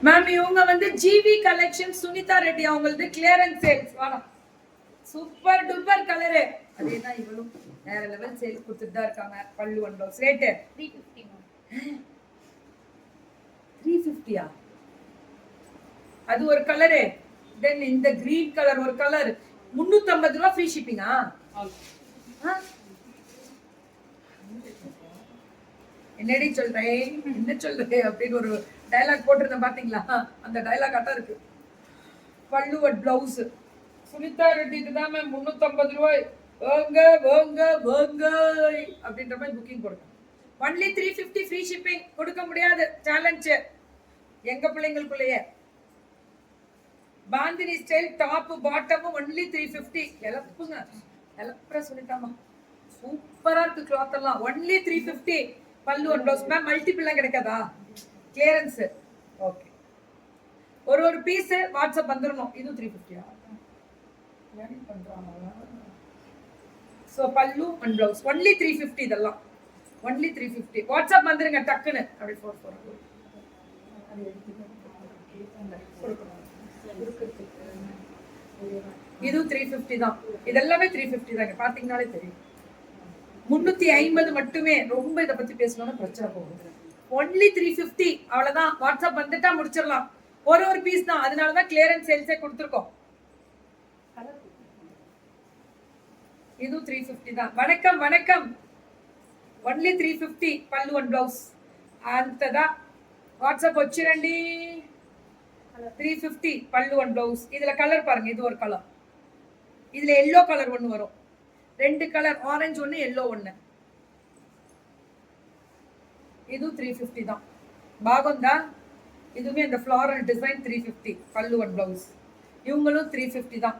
Ma'am இவங்க வந்து GV collection Sunita Reddy அவங்களுக்கு கிளியரன்ஸ் சேல்ஸ் வாடா சூப்பர் டூப்பர் கலரு அதேதான் இவளும் வேற லெவல் சேல் கொடுத்துட்டு தான் இருக்காங்க. பல்லு ஒன் ப்ளவுஸ் ரேட்டு 350 மேம். 350யா? அது ஒரு கலரு. தென் இந்த கிரீன் கலர் ஒரு கலர் 350 ரூபாய் ஃப்ரீ ஷிப்பிங்கா? என்னடி சொல்றேன் என்ன சொல்றேன் அப்படின்னு ஒரு டயலாக் போட்டிருந்தேன் பாத்தீங்களா? அந்த டயலாக் அட்டா இருக்கு. பல்லு ஒன் பிளவுஸ் சுனிதா ரெட்டிக்கு தான் மேம் 350 ரூபாய். வாங்க வாங்க வாங்க அப்படின்ற மாதிரி புக்கிங் கொடுக்கும். Only 350 free shipping. கொடுக்க முடியாது சேலஞ்ச் எங்க பிள்ளைங்களுக்குள்ளேயே. Bandhani style top bottom only 350. எலப்புங்க எலப்புற சுனிதாமா சூப்பரா இருக்கு. கிளாத் எல்லாம் ஒன்லி 350. பல்லு ஒன் பிளவுஸ் மேம் மல்டிபிள்லாம் கிடைக்காதா? கிளியரன்ஸ். ஓகே ஒரு பீஸ் வாட்ஸ்அப் வந்துடணும். இது 350யா? சோ பல்லு ஒன் பிளவுஸ் ஒன்லி 350. இதெல்லாம் ஒன்லி 350. வாட்ஸ்அப் வந்துருங்க டக்குன்னு. அப்படி 44 இது 350 தான். இதெல்லாமே 350 தாங்க. பாத்தீங்கன்னாலே தெரியும். 350 மட்டுமே. ரொம்ப இத பத்தி பேசணும்னா பிரச்சனை போகுது. ஒன்லி 350 அவ்வளவுதான். வாட்ஸ்அப் வந்துட்டா முடிச்சிடலாம். ஒரு பீஸ் தான். அதனாலதான் கிளியரன்ஸ் சேல்ஸே கொடுத்துருக்கோம். இது 350 தான். வணக்கம் வணக்கம். ஒன்லி 350 పళ్ళు వన్ బ్లౌజ్ అంతదా వాట్సాప్ వచ్చిరండి. 350 పళ్ళు వన్ బ్లౌజ్. இதுல கலர் பாருங்க. இது ஒரு கலர். இதுல எல்லோ கலர் ஒன்னு வரும். ரெண்டு கலர் ஆரஞ்சு ஒன்னு எல்லோ ஒன்னு. இது 350 தான். బాగుందా? இதுமே அந்த ஃப்ளாரல் டிசைன் 350 பல்லு ஒன் பிளவுஸ். இவங்களும் 350 தான்.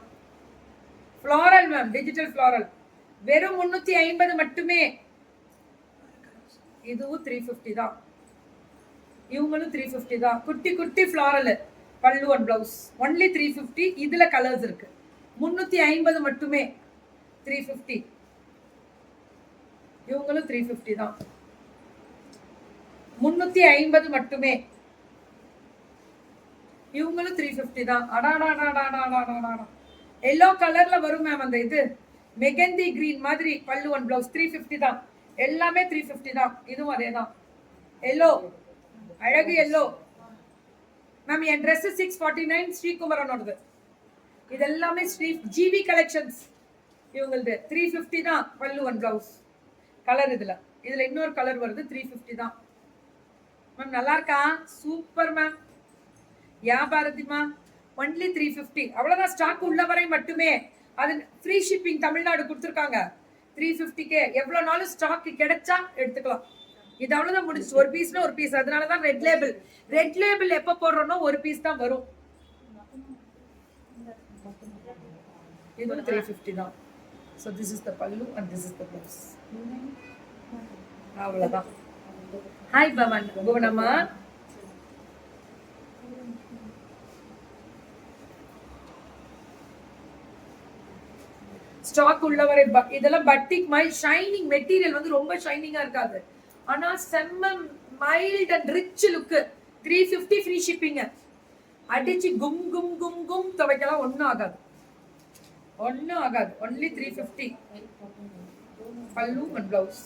ஃப்ளாரல் மேம் டிஜிட்டல் ஃப்ளாரல் வெறும் 350 மட்டுமே. இதுவும் 350 தான். இவங்களும் 350 தான். குட்டி குட்டி ஃப்ளாரல் பல்லு ஒன் பிளவுஸ் ஒன்லி 350. இதுல கலர்ஸ் இருக்கு. 350 மட்டுமே. 350. இவங்களும் 350 தான். 350 மட்டுமே. இவங்களும் 350 தான். அடாடாடாடாடாடாடா எல்லோ கலர்ல வரும் மேம். அந்த இது மெகந்தி கிரீன் மாதிரி பல்லு ஒன் பிளவுஸ் 350 தான். எல்லாமே 350 தான். இதுவும் அதே தான். எல்லோ அழகு எல்லோ மேம். என் ட்ரெஸ் 649 ஸ்ரீகுமரனோடது. இது எல்லாமே ஸ்ரீ ஜிவி கலெக்ஷன்ஸ். இவங்களது 350 தான். பல்லு ஒன் பிளவுஸ் கலர். இதுல இன்னொரு கலர் வருது. 350 தான் மேம். நல்லா இருக்கா? Super ma'am. யா பாரதிமா ஒன்லி 350. அவ்வளவுதான். ஸ்டாக் உள்ள வரை மட்டுமே. அது ஃப்ரீ ஷிப்பிங் தமிழ்நாடு கொடுத்துருக்காங்க. 350க்கு எவ்வளவு நாளும் ஸ்டாக் கிடைச்சா எடுத்துக்கலாம். இது அவ்வளவுதான் முடிச்சு. ஒரு பீஸ்னா ஒரு பீஸ். அதனாலதான் ரெட் லேபிள். ரெட் லேபிள் எப்ப போடுறோம்னா ஒரு பீஸ் தான் வரும். இது 350 தான். So this is the pallu and this is the blouse. அவ்வளவுதான். ஹாய் பவன் புவனம்மா. ஸ்டாக் உள்ளவரை. இதெல்லாம் பட்டிக் மைல் ஷைனிங் மெட்டீரியல் வந்து ரொம்ப ஷைனிங்கா இருக்காது. ஆனா செம்ம mild and rich look. 350 free shipping. அடிச்சு கும் கும் கும் கும் துவைக்கலாம். ஒன்னும் ஆகாது. ஒன்லி 350 பல்லு அண்ட் பிளவுஸ்.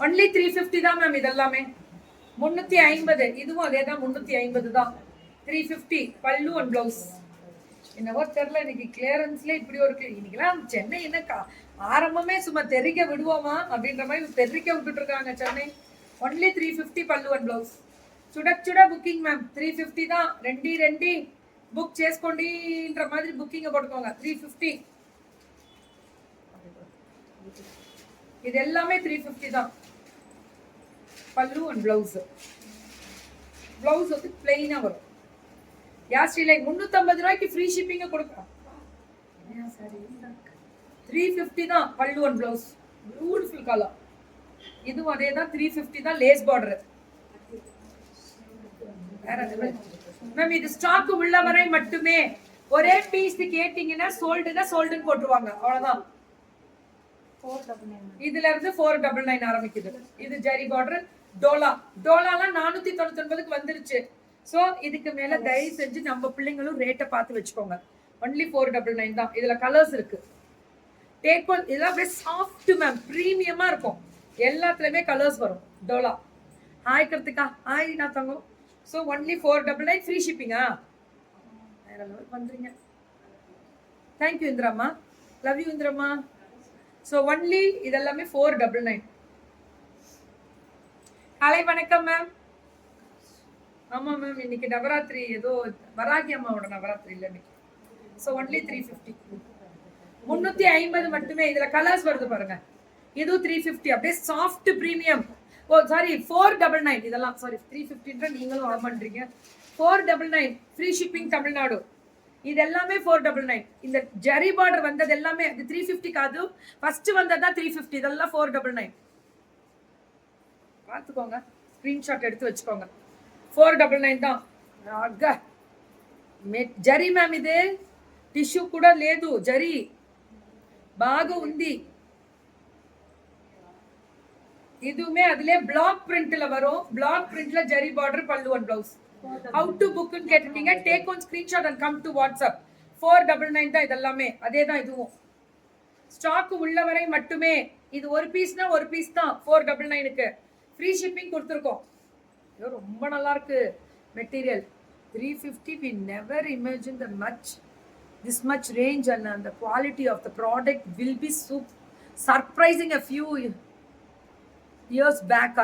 ஒன்லி 350 தான் மேம். இதெல்லாமே 350. இதுவும் அதே தான். 350 தான். 350 பல்லு அண்ட் பிளவுஸ். என்னவோ தெரியல இன்னைக்கு கிளியரன்ஸ்ல இப்படி ஒரு இன்னைக்கெல்லாம் சென்னை என்ன ஆரம்பமே சும்மா தெரிக்க விடுவோமா அப்படின்ற மாதிரி தெரிக்க விட்டுட்டு இருக்காங்க சென்னை. ஒன்லி 350 పళ్ళు అండ్ బ్లౌజ్. சுட புக்கிங் மேம். 350 தான். ரெண்டி புக் చేసుకోండిன்ற மாதிரி புக்கிங்க போட்டுக்கோங்க. 350. இது எல்லாமே 350 தான். பல்லு அண்ட் பிளவுஸ். பிளவுஸ் வந்து பிளெயினா வரும். யாஸ்ரீலை 350 ரூபாய்க்கு ஃப்ரீ ஷிப்பிங்க கொடுக்கலாம். 350 தான். பல்லு அண்ட் பிளவுஸ். Beautiful colour. இதுவும் அதே தான். 350 தான். Lace border. மேம் இது ஸ்டாக் உள்ள வரை மட்டுமே. ஒரே பீஸ் கேட்டீங்கன்னா சோல்டுன்னு போட்டுருவாங்க. அவ்வளவுதான். இதுல இருந்து 499 ஆரம்பிக்குது. இது ஜரி பார்டர் டோலாலாம் 499க்கு வந்துருச்சு. ஸோ இதுக்கு மேல தயவு செஞ்சு நம்ம பிள்ளைங்களும் ரேட்டை பார்த்து வச்சுக்கோங்க. ஒன்லி 499 தான். இதுல கலர்ஸ் இருக்கு. Take one. இதெல்லாம் அப்படியே சாஃப்ட் மேம், ப்ரீமியமா இருக்கும். எல்லாத்துலயுமே கலர்ஸ் வரும். டோலா. ஹாய் கிருத்திகா. ஹாய் நான் தங்கம். ஸோ ஒன்லி 499 ஃப்ரீ ஷிப்பிங்கா? வேற லெவல் பண்றீங்க. தேங்க்யூ இந்திராமா. லவ் யூ இந்திராமா. ஸோ ஒன்லி இதெல்லாமே 499. காலை வணக்கம் மேம். ஆமா மேம், இன்னைக்கு நவராத்திரி, ஏதோ வராகி அம்மாவோட நவராத்திரி இல்லை இன்னைக்கு. So only 350. 350 மட்டுமே. இதுல கலர்ஸ் வருது பாருங்க. இது 350. அப்படியே சாஃப்ட் பிரீமியம். ஓ சாரி, 499 இதெல்லாம். சாரி 350 நீங்களும் ஆன் பண்றீங்க. 499 ஃப்ரீ ஷிப்பிங் தமிழ்நாடு. இது எல்லாமே 499. இந்த ஜெரி பார்டர் வந்தது எல்லாமே அது 350 காது. ஃபர்ஸ்ட் வந்ததா 350. இதெல்லாம் 499. பார்த்துக்கோங்க, ஸ்கிரீன்ஷாட் எடுத்து வச்சுக்கோங்க. 499 தான். అగ్గ జరీ మ్యామ్, ఇది టిష్యూ కూడా లేదు, జరీ బాగా ఉంది. இதுவுமே அதுலயே பிளாக் பிரிண்ட்ல வரும். பிளாக் பிரிண்ட்ல ஜெரி பார்டர், பல்லு அண்ட் பிளவுஸ். ஹவு டு புக்னு கேட்டிருக்கீங்க. Take one screenshot and come to WhatsApp. 499 தான் இதெல்லாமே. அதே தான் இதுவும். ஸ்டாக் உள்ளவரை மட்டுமே. இது ஒரு பீஸ்னா ஒரு பீஸ் தான் 499க்கு. ஃப்ரீ ஷிப்பிங் கொடுத்துருக்கோம். இது ரொம்ப நல்லா இருக்கு material. 350. we never imagined this much range and the quality of the product will be surprising a few years back.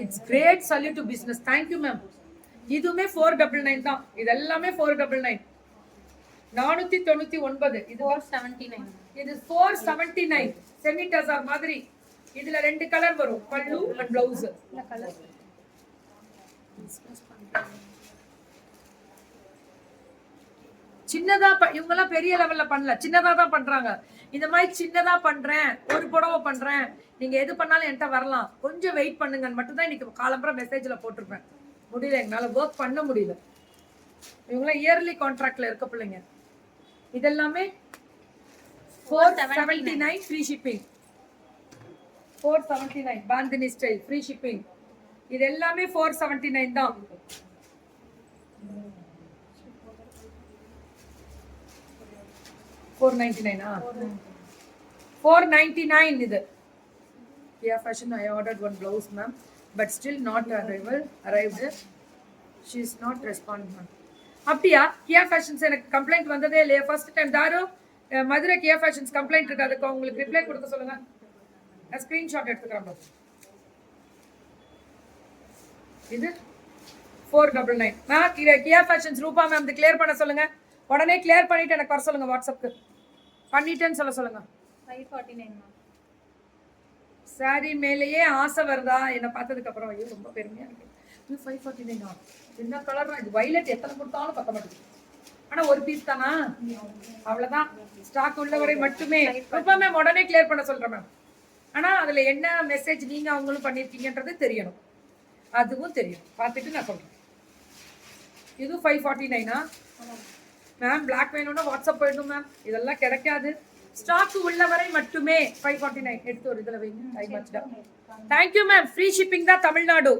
It's great. Salute to business. Thank you ma'am. இதுமே 499 தான். இது எல்லாமே 499. 499. இது 479. இது 479. செமி டசர் மாதிரி. இதுல ரெண்டு கலர் வரும், பல்லு அண்ட் பிளவுஸ். இந்த கலர் சின்னதா இவங்கெல்லாம் பெரிய லெவல்ல பண்ணல, சின்னதா தான் பண்றாங்க. இந்த மாதிரி சின்னதா பண்றேன், ஒரு புடவை பண்றேன், நீங்க எது பண்ணாலும் என்கிட்ட வரலாம், கொஞ்சம் வெயிட் பண்ணுங்கன்னு மட்டும் தான் இன்னைக்கு காலம்பரம் மெசேஜ்ல போட்டிருப்பேன். முடியல, எங்களால ஒர்க் பண்ண முடியல. இவங்களாம் இயர்லி கான்ட்ராக்ட்ல இருக்க பிள்ளைங்க. இதெல்லாமே 479 free shipping. 479 bandhani style free shipping. இது எல்லாமே 479 தான். $499 இது. Kia Fashion, I ordered one blouse ma'am, but still not arrived. She is not responding ma'am. அப்படியா? Kia Fashions எனக்கு கம்ப்ளைண்ட் வந்ததே இல்லையா? First time. தாரு மதுரை Kia Fashions கம்ப்ளைண்ட் இருக்கு, அதுக்கு உங்களுக்கு ரிப்ளை கொடுக்க சொல்லுங்க. ஸ்கிரீன்ஷாட் எடுத்துக்கிறேன். இது 499. மேம் Kia Fashions ரூபா மேம் கிளியர் பண்ண சொல்லுங்க. உடனே கிளியர் பண்ணிட்டு எனக்கு வர சொல்லுங்க வாட்ஸ்அப்க்கு. பண்ணிட்டேன்னு சொல்லுங்க. 549 மேம். சாரி மேலேயே ஆசை வருதா என்ன பார்த்ததுக்கு அப்புறம்? ஐயோ ரொம்ப பெருமையா இருக்கு. இது 549 என்ன கலர்? இது வயலட். எத்தனை கொடுத்தாலும் பத்த மாட்டேங்குது. ஆனா ஒரு பீஸ் தானா? அவ்வளவுதான். ஸ்டாக் உள்ளவரை மட்டுமே. ரூபா மேம் உடனே கிளியர் பண்ண சொல்றேன் மேம். ஆனா அதுல என்ன மெசேஜ் நீங்க அவங்களும் பண்ணிருக்கீங்கன்றது தெரியணும். அதுவும் தெரியும், பார்த்துட்டு நான் சொல்றேன். இது 549 மேம். பிளாக் வேணும்னா வாட்ஸ்அப் போயிடும் மேம். இதெல்லாம் கிடைக்காது. ஸ்டாக் உள்ளவரை மட்டுமே 549. எடுத்து ஒரு இதில் வைங்க. Thank you ma'am. ஃப்ரீ ஷிப்பிங் தான் தமிழ்நாடு.